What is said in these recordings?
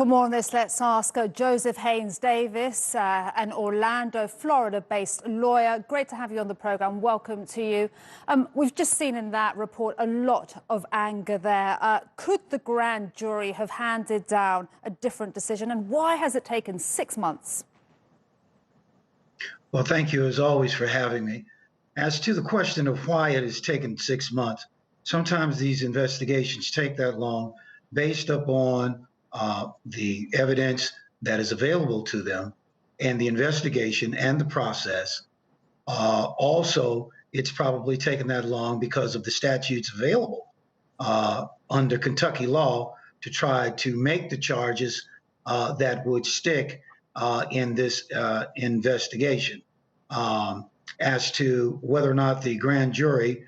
For more on this, let's ask Joseph Haynes Davis, an Orlando, Florida-based lawyer. Great to have you on the program. Welcome to you. We've just seen in that report a lot of anger there. Could the grand jury have handed down a different decision, and why has it taken 6 months? Well, thank you, as always, for having me. As to the question of why it has taken 6 months, sometimes these investigations take that long based upon the evidence that is available to them and the investigation and the process. Also, it's probably taken that long because of the statutes available under Kentucky law to try to make the charges that would stick in this investigation. As to whether or not the grand jury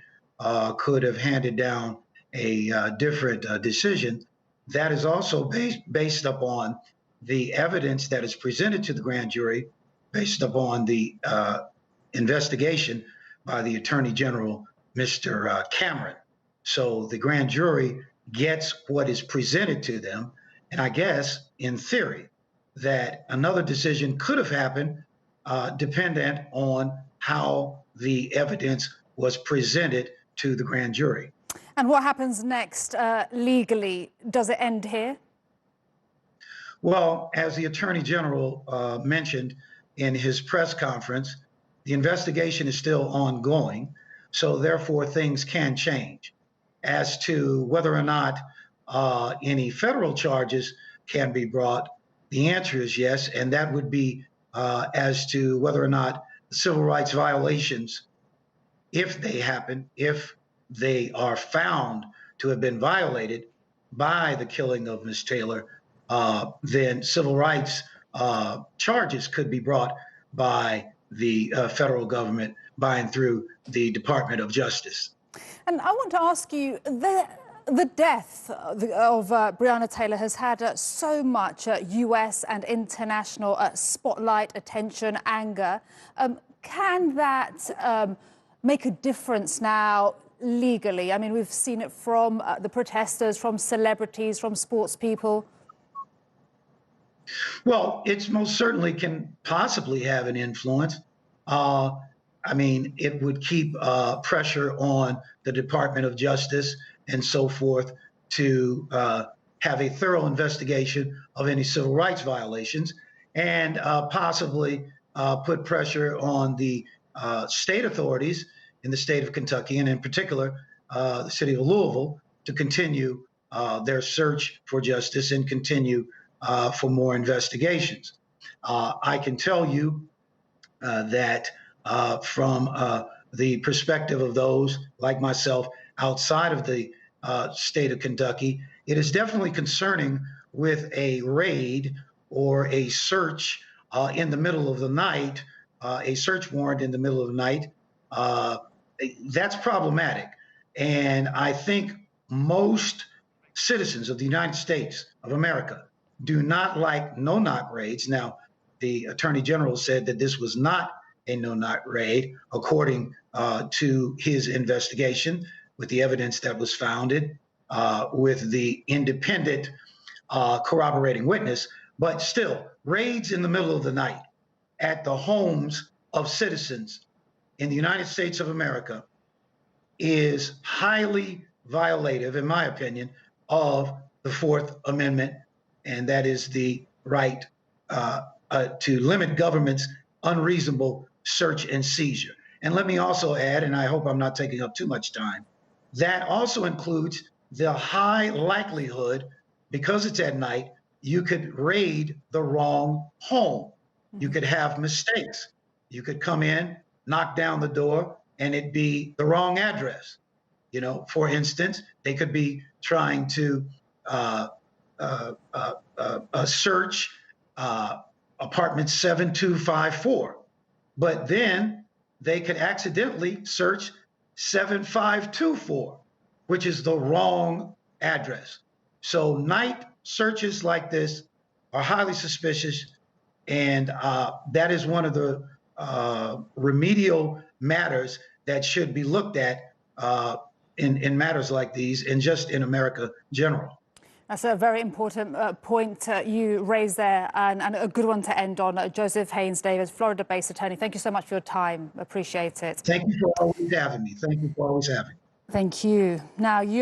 could have handed down a different decision, that is also based upon the evidence that is presented to the grand jury, based upon the investigation by the Attorney General, Mr. Cameron. So the grand jury gets what is presented to them, and I guess, in theory, that another decision could have happened dependent on how the evidence was presented to the grand jury. And what happens next legally? Does it end here? Well, as the Attorney General mentioned in his press conference, the investigation is still ongoing, so therefore things can change. As to whether or not any federal charges can be brought, the answer is yes, and that would be as to whether or not civil rights violations, if they happen, if they are found to have been violated by the killing of Ms. Taylor, then civil rights charges could be brought by the federal government by and through the Department of Justice. And I want to ask you, the death of Breonna Taylor has had so much U.S. and international spotlight, attention, anger. Can that make a difference now legally? I mean, we've seen it from the protesters, from celebrities, from sports people. Well, it most certainly can possibly have an influence. I mean, it would keep pressure on the Department of Justice and so forth to have a thorough investigation of any civil rights violations, and possibly put pressure on the state authorities in the state of Kentucky, and in particular, the city of Louisville, to continue their search for justice and continue for more investigations. I can tell you that from the perspective of those like myself outside of the state of Kentucky, it is definitely concerning with a raid or a search in the middle of the night, a search warrant in the middle of the night. That's problematic. And I think most citizens of the United States of America do not like no-knock raids. Now, the Attorney General said that this was not a no-knock raid, according to his investigation, with the evidence that was founded, with the independent corroborating witness. But still, raids in the middle of the night at the homes of citizens in the United States of America is highly violative, in my opinion, of the Fourth Amendment, and that is the right to limit government's unreasonable search and seizure. And let me also add, and I hope I'm not taking up too much time, that also includes the high likelihood, because it's at night, you could raid the wrong home. You could have mistakes. You could come in, knock down the door, and it be the wrong address. You know, for instance, they could be trying to search apartment 7254, but then they could accidentally search 7524, which is the wrong address. So night searches like this are highly suspicious, and that is one of the remedial matters that should be looked at in matters like these, and just in America general. That's a very important point you raised there, and a good one to end on. Joseph Haynes Davis, Florida-based attorney. Thank you so much for your time. Appreciate it. Thank you for always having me. Thank you for always having me. Thank you. Now, you